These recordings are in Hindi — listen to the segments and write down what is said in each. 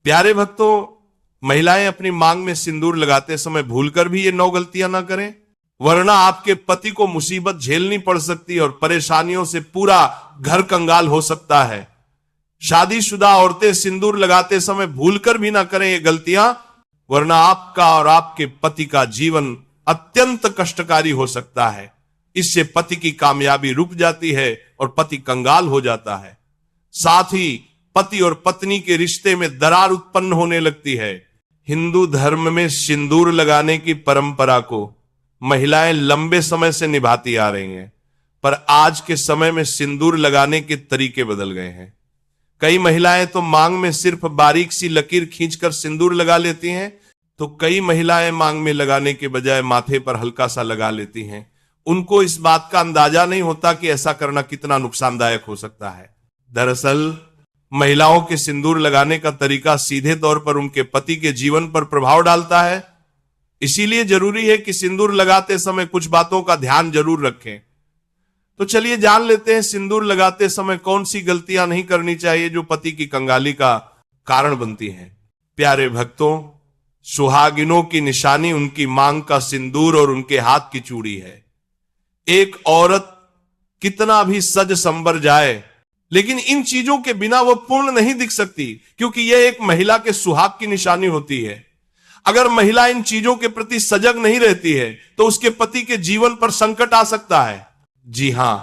प्यारे भक्तों, महिलाएं अपनी मांग में सिंदूर लगाते समय भूलकर भी ये 9 गलतियां ना करें, वरना आपके पति को मुसीबत झेलनी पड़ सकती है और परेशानियों से पूरा घर कंगाल हो सकता है। शादीशुदा औरतें सिंदूर लगाते समय भूलकर भी ना करें ये गलतियां, वरना आपका और आपके पति का जीवन अत्यंत कष्टकारी हो सकता है। इससे पति की कामयाबी रुक जाती है और पति कंगाल हो जाता है। साथ ही पति और पत्नी के रिश्ते में दरार उत्पन्न होने लगती है। हिंदू धर्म में सिंदूर लगाने की परंपरा को महिलाएं लंबे समय से निभाती आ रही हैं, पर आज के समय में सिंदूर लगाने के तरीके बदल गए हैं। कई महिलाएं तो मांग में सिर्फ बारीक सी लकीर खींचकर सिंदूर लगा लेती हैं, तो कई महिलाएं मांग में लगाने के बजाय माथे पर हल्का सा लगा लेती हैं। उनको इस बात का अंदाजा नहीं होता कि ऐसा करना कितना नुकसानदायक हो सकता है। दरअसल महिलाओं के सिंदूर लगाने का तरीका सीधे तौर पर उनके पति के जीवन पर प्रभाव डालता है। इसीलिए जरूरी है कि सिंदूर लगाते समय कुछ बातों का ध्यान जरूर रखें। तो चलिए जान लेते हैं सिंदूर लगाते समय कौन सी गलतियां नहीं करनी चाहिए जो पति की कंगाली का कारण बनती हैं। प्यारे भक्तों, सुहागिनों की निशानी उनकी मांग का सिंदूर और उनके हाथ की चूड़ी है। एक औरत कितना भी सज संवर जाए, लेकिन इन चीजों के बिना वो पूर्ण नहीं दिख सकती, क्योंकि यह एक महिला के सुहाग की निशानी होती है। अगर महिला इन चीजों के प्रति सजग नहीं रहती है तो उसके पति के जीवन पर संकट आ सकता है। जी हां,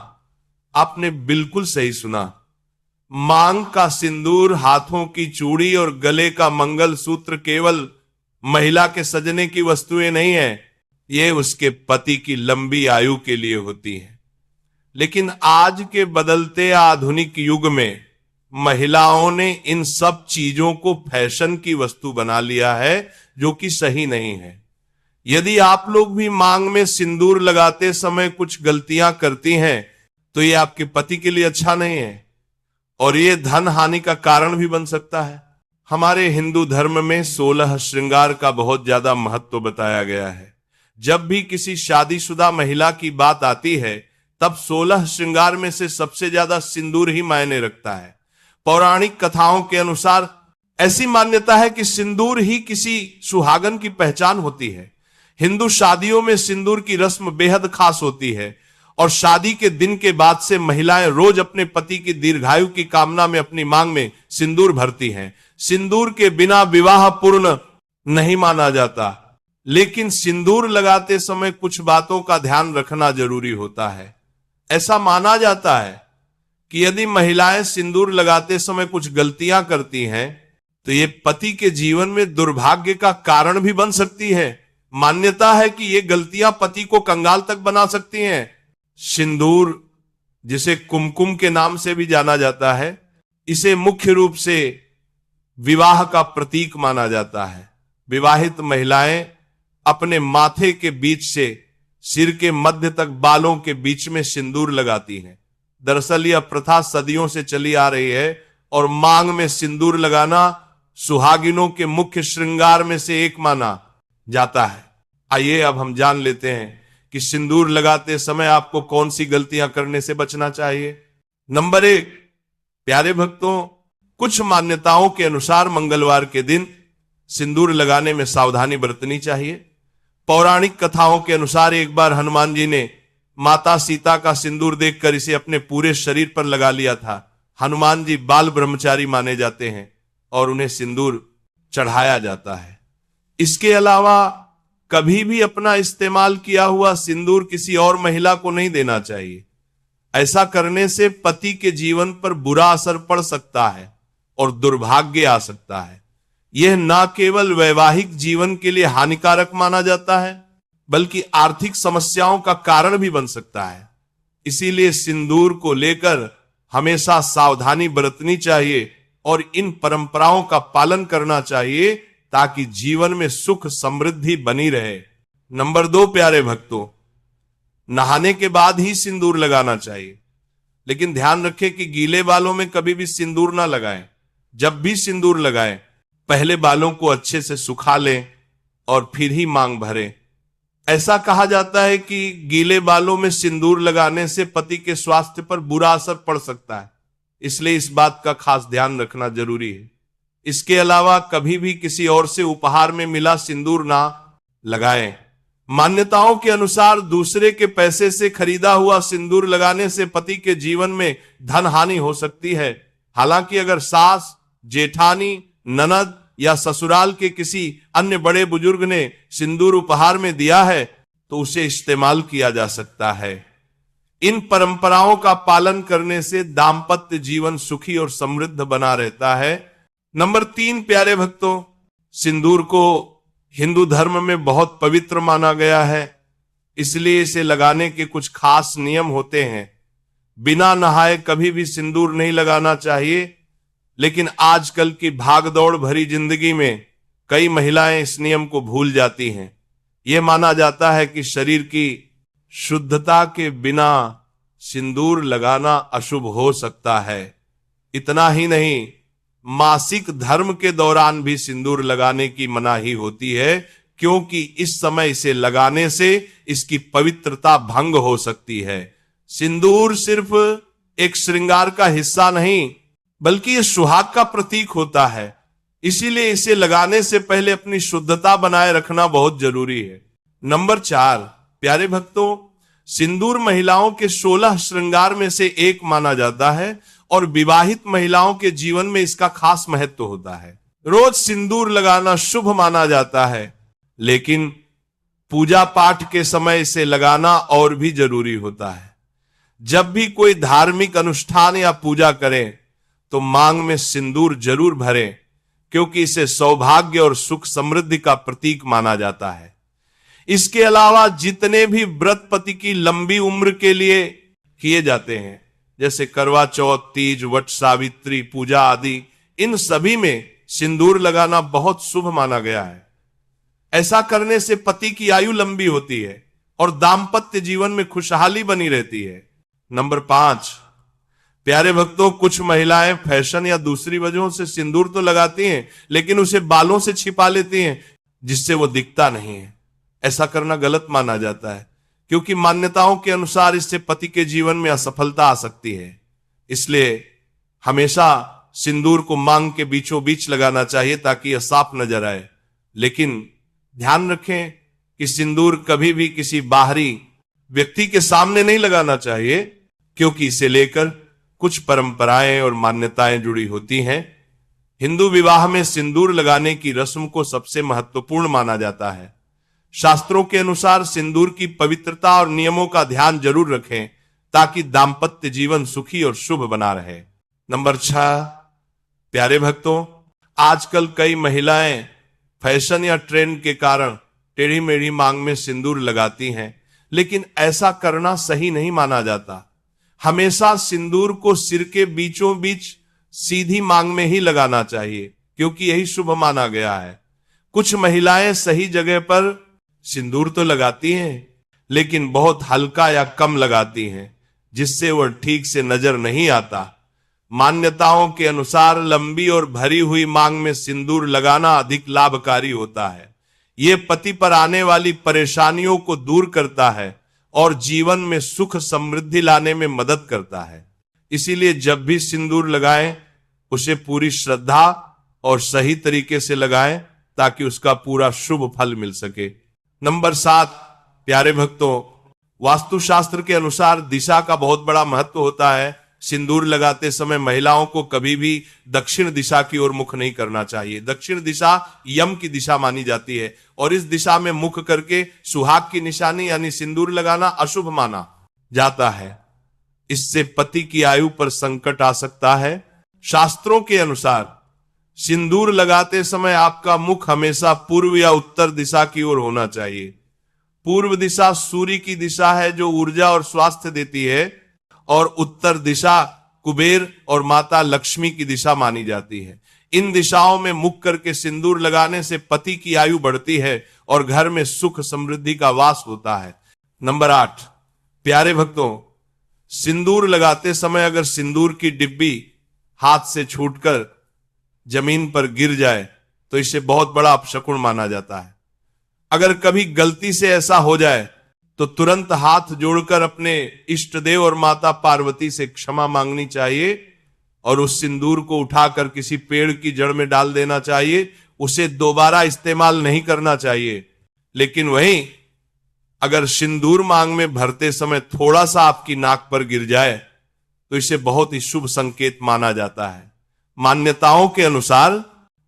आपने बिल्कुल सही सुना। मांग का सिंदूर, हाथों की चूड़ी और गले का मंगलसूत्र केवल महिला के सजने की वस्तुएं नहीं है, ये उसके पति की लंबी आयु के लिए होती है। लेकिन आज के बदलते आधुनिक युग में महिलाओं ने इन सब चीजों को फैशन की वस्तु बना लिया है, जो कि सही नहीं है। यदि आप लोग भी मांग में सिंदूर लगाते समय कुछ गलतियां करती हैं, तो ये आपके पति के लिए अच्छा नहीं है और ये धन हानि का कारण भी बन सकता है। हमारे हिंदू धर्म में 16 श्रृंगार का बहुत ज्यादा महत्व बताया गया है। जब भी किसी शादीशुदा महिला की बात आती है, तब 16 श्रृंगार में से सबसे ज्यादा सिंदूर ही मायने रखता है। पौराणिक कथाओं के अनुसार ऐसी मान्यता है कि सिंदूर ही किसी सुहागन की पहचान होती है। हिंदू शादियों में सिंदूर की रस्म बेहद खास होती है और शादी के दिन के बाद से महिलाएं रोज अपने पति की दीर्घायु की कामना में अपनी मांग में सिंदूर भरती हैं। सिंदूर के बिना विवाह पूर्ण नहीं माना जाता, लेकिन सिंदूर लगाते समय कुछ बातों का ध्यान रखना जरूरी होता है। ऐसा माना जाता है कि यदि महिलाएं सिंदूर लगाते समय कुछ गलतियां करती हैं, तो ये पति के जीवन में दुर्भाग्य का कारण भी बन सकती है। मान्यता है कि ये गलतियां पति को कंगाल तक बना सकती हैं। सिंदूर, जिसे कुमकुम के नाम से भी जाना जाता है, इसे मुख्य रूप से विवाह का प्रतीक माना जाता है। विवाहित महिलाएं अपने माथे के बीच से सिर के मध्य तक बालों के बीच में सिंदूर लगाती हैं। दरअसल यह प्रथा सदियों से चली आ रही है और मांग में सिंदूर लगाना सुहागिनों के मुख्य श्रृंगार में से एक माना जाता है। आइए अब हम जान लेते हैं कि सिंदूर लगाते समय आपको कौन सी गलतियां करने से बचना चाहिए। नंबर 1, प्यारे भक्तों, कुछ मान्यताओं के अनुसार मंगलवार के दिन सिंदूर लगाने में सावधानी बरतनी चाहिए। पौराणिक कथाओं के अनुसार एक बार हनुमान जी ने माता सीता का सिंदूर देखकर इसे अपने पूरे शरीर पर लगा लिया था। हनुमान जी बाल ब्रह्मचारी माने जाते हैं और उन्हें सिंदूर चढ़ाया जाता है। इसके अलावा कभी भी अपना इस्तेमाल किया हुआ सिंदूर किसी और महिला को नहीं देना चाहिए। ऐसा करने से पति के जीवन पर बुरा असर पड़ सकता है और दुर्भाग्य आ सकता है। यह न केवल वैवाहिक जीवन के लिए हानिकारक माना जाता है, बल्कि आर्थिक समस्याओं का कारण भी बन सकता है। इसीलिए सिंदूर को लेकर हमेशा सावधानी बरतनी चाहिए और इन परंपराओं का पालन करना चाहिए, ताकि जीवन में सुख समृद्धि बनी रहे। नंबर 2, प्यारे भक्तों, नहाने के बाद ही सिंदूर लगाना चाहिए, लेकिन ध्यान रखें कि गीले बालों में कभी भी सिंदूर ना लगाएं। जब भी सिंदूर लगाएं, पहले बालों को अच्छे से सुखा लें और फिर ही मांग भरें। ऐसा कहा जाता है कि गीले बालों में सिंदूर लगाने से पति के स्वास्थ्य पर बुरा असर पड़ सकता है, इसलिए इस बात का खास ध्यान रखना जरूरी है। इसके अलावा कभी भी किसी और से उपहार में मिला सिंदूर ना लगाएं। मान्यताओं के अनुसार दूसरे के पैसे से खरीदा हुआ सिंदूर लगाने से पति के जीवन में धन हानि हो सकती है। हालांकि अगर सास, जेठानी, ननद या ससुराल के किसी अन्य बड़े बुजुर्ग ने सिंदूर उपहार में दिया है तो उसे इस्तेमाल किया जा सकता है। इन परंपराओं का पालन करने से दाम्पत्य जीवन सुखी और समृद्ध बना रहता है। नंबर 3, प्यारे भक्तों, सिंदूर को हिंदू धर्म में बहुत पवित्र माना गया है, इसलिए इसे लगाने के कुछ खास नियम होते हैं। बिना नहाए कभी भी सिंदूर नहीं लगाना चाहिए, लेकिन आजकल की भागदौड़ भरी जिंदगी में कई महिलाएं इस नियम को भूल जाती हैं। यह माना जाता है कि शरीर की शुद्धता के बिना सिंदूर लगाना अशुभ हो सकता है। इतना ही नहीं, मासिक धर्म के दौरान भी सिंदूर लगाने की मनाही होती है, क्योंकि इस समय इसे लगाने से इसकी पवित्रता भंग हो सकती है। सिंदूर सिर्फ एक श्रृंगार का हिस्सा नहीं, बल्कि यह सुहाग का प्रतीक होता है। इसीलिए इसे लगाने से पहले अपनी शुद्धता बनाए रखना बहुत जरूरी है। नंबर 4, प्यारे भक्तों, सिंदूर महिलाओं के 16 श्रृंगार में से एक माना जाता है और विवाहित महिलाओं के जीवन में इसका खास महत्व होता है। रोज सिंदूर लगाना शुभ माना जाता है, लेकिन पूजा पाठ के समय इसे लगाना और भी जरूरी होता है। जब भी कोई धार्मिक अनुष्ठान या पूजा करें तो मांग में सिंदूर जरूर भरें, क्योंकि इसे सौभाग्य और सुख समृद्धि का प्रतीक माना जाता है। इसके अलावा जितने भी व्रत पति की लंबी उम्र के लिए किए जाते हैं, जैसे करवा चौथ, तीज, वट सावित्री पूजा आदि, इन सभी में सिंदूर लगाना बहुत शुभ माना गया है। ऐसा करने से पति की आयु लंबी होती है और दाम्पत्य जीवन में खुशहाली बनी रहती है। नंबर 5, प्यारे भक्तों, कुछ महिलाएं फैशन या दूसरी वजहों से सिंदूर तो लगाती हैं, लेकिन उसे बालों से छिपा लेती हैं, जिससे वो दिखता नहीं है। ऐसा करना गलत माना जाता है, क्योंकि मान्यताओं के अनुसार इससे पति के जीवन में असफलता आ सकती है। इसलिए हमेशा सिंदूर को मांग के बीचों बीच लगाना चाहिए ताकि यह साफ नजर आए। लेकिन ध्यान रखें कि सिंदूर कभी भी किसी बाहरी व्यक्ति के सामने नहीं लगाना चाहिए, क्योंकि इसे लेकर कुछ परंपराएं और मान्यताएं जुड़ी होती हैं। हिंदू विवाह में सिंदूर लगाने की रस्म को सबसे महत्वपूर्ण माना जाता है। शास्त्रों के अनुसार सिंदूर की पवित्रता और नियमों का ध्यान जरूर रखें ताकि दाम्पत्य जीवन सुखी और शुभ बना रहे। नंबर 6, प्यारे भक्तों, आजकल कई महिलाएं फैशन या ट्रेंड के कारण टेढ़ी मेढ़ी मांग में सिंदूर लगाती हैं, लेकिन ऐसा करना सही नहीं माना जाता। हमेशा सिंदूर को सिर के बीचों बीच सीधी मांग में ही लगाना चाहिए, क्योंकि यही शुभ माना गया है। कुछ महिलाएं सही जगह पर सिंदूर तो लगाती हैं, लेकिन बहुत हल्का या कम लगाती हैं, जिससे वह ठीक से नजर नहीं आता। मान्यताओं के अनुसार लंबी और भरी हुई मांग में सिंदूर लगाना अधिक लाभकारी होता है। यह पति पर आने वाली परेशानियों को दूर करता है और जीवन में सुख समृद्धि लाने में मदद करता है। इसीलिए जब भी सिंदूर लगाएं, उसे पूरी श्रद्धा और सही तरीके से लगाएं ताकि उसका पूरा शुभ फल मिल सके। नंबर 7, प्यारे भक्तों, वास्तुशास्त्र के अनुसार दिशा का बहुत बड़ा महत्व होता है। सिंदूर लगाते समय महिलाओं को कभी भी दक्षिण दिशा की ओर मुख नहीं करना चाहिए। दक्षिण दिशा यम की दिशा मानी जाती है और इस दिशा में मुख करके सुहाग की निशानी यानी सिंदूर लगाना अशुभ माना जाता है। इससे पति की आयु पर संकट आ सकता है। शास्त्रों के अनुसार सिंदूर लगाते समय आपका मुख हमेशा पूर्व या उत्तर दिशा की ओर होना चाहिए। पूर्व दिशा सूर्य की दिशा है जो ऊर्जा और स्वास्थ्य देती है, और उत्तर दिशा कुबेर और माता लक्ष्मी की दिशा मानी जाती है। इन दिशाओं में मुख करके सिंदूर लगाने से पति की आयु बढ़ती है और घर में सुख समृद्धि का वास होता है। नंबर 8, प्यारे भक्तों, सिंदूर लगाते समय अगर सिंदूर की डिब्बी हाथ से छूटकर जमीन पर गिर जाए तो इसे बहुत बड़ा अपशकुन माना जाता है। अगर कभी गलती से ऐसा हो जाए तो तुरंत हाथ जोड़कर अपने इष्ट देव और माता पार्वती से क्षमा मांगनी चाहिए और उस सिंदूर को उठाकर किसी पेड़ की जड़ में डाल देना चाहिए, उसे दोबारा इस्तेमाल नहीं करना चाहिए। लेकिन वहीं अगर सिंदूर मांग में भरते समय थोड़ा सा आपकी नाक पर गिर जाए तो इसे बहुत ही शुभ संकेत माना जाता है। मान्यताओं के अनुसार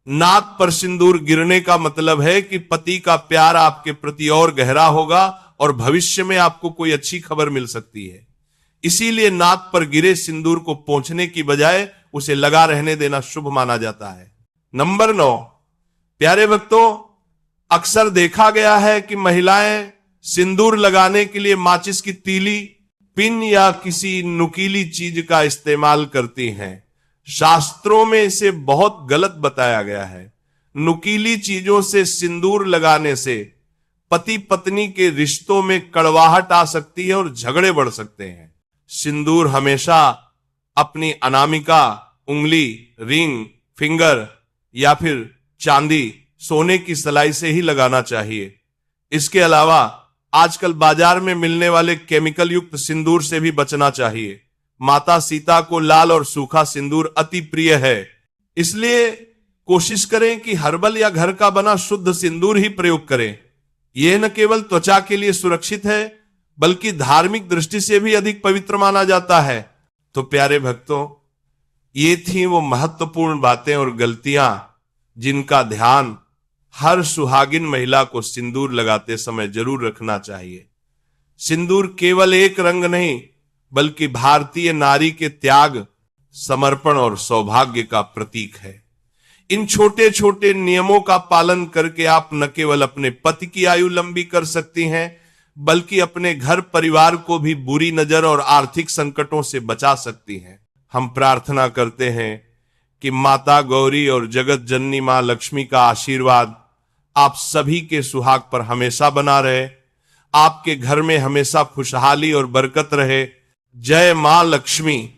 नाक पर सिंदूर गिरने का मतलब है कि पति का प्यार आपके प्रति और गहरा होगा और भविष्य में आपको कोई अच्छी खबर मिल सकती है। इसीलिए नाक पर गिरे सिंदूर को पोंछने की बजाय उसे लगा रहने देना शुभ माना जाता है। नंबर 9, प्यारे भक्तों, अक्सर देखा गया है कि महिलाएं सिंदूर लगाने के लिए माचिस की तीली, पिन या किसी नुकीली चीज का इस्तेमाल करती हैं। शास्त्रों में इसे बहुत गलत बताया गया है। नुकीली चीजों से सिंदूर लगाने से पति पत्नी के रिश्तों में कड़वाहट आ सकती है और झगड़े बढ़ सकते हैं। सिंदूर हमेशा अपनी अनामिका, उंगली, रिंग, फिंगर या फिर चांदी, सोने की सलाई से ही लगाना चाहिए। इसके अलावा आजकल बाजार में मिलने वाले केमिकल युक्त सिंदूर से भी बचना चाहिए। माता सीता को लाल और सूखा सिंदूर अति प्रिय है, इसलिए कोशिश करें कि हर्बल या घर का बना शुद्ध सिंदूर ही प्रयोग करें। यह न केवल त्वचा के लिए सुरक्षित है बल्कि धार्मिक दृष्टि से भी अधिक पवित्र माना जाता है। तो प्यारे भक्तों, ये थी वो महत्वपूर्ण बातें और गलतियां जिनका ध्यान हर सुहागिन महिला को सिंदूर लगाते समय जरूर रखना चाहिए। सिंदूर केवल एक रंग नहीं बल्कि भारतीय नारी के त्याग, समर्पण और सौभाग्य का प्रतीक है। इन छोटे छोटे नियमों का पालन करके आप न केवल अपने पति की आयु लंबी कर सकती हैं बल्कि अपने घर परिवार को भी बुरी नजर और आर्थिक संकटों से बचा सकती हैं। हम प्रार्थना करते हैं कि माता गौरी और जगत जननी मां लक्ष्मी का आशीर्वाद आप सभी के सुहाग पर हमेशा बना रहे, आपके घर में हमेशा खुशहाली और बरकत रहे। जय मां लक्ष्मी,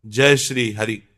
जय श्री हरि।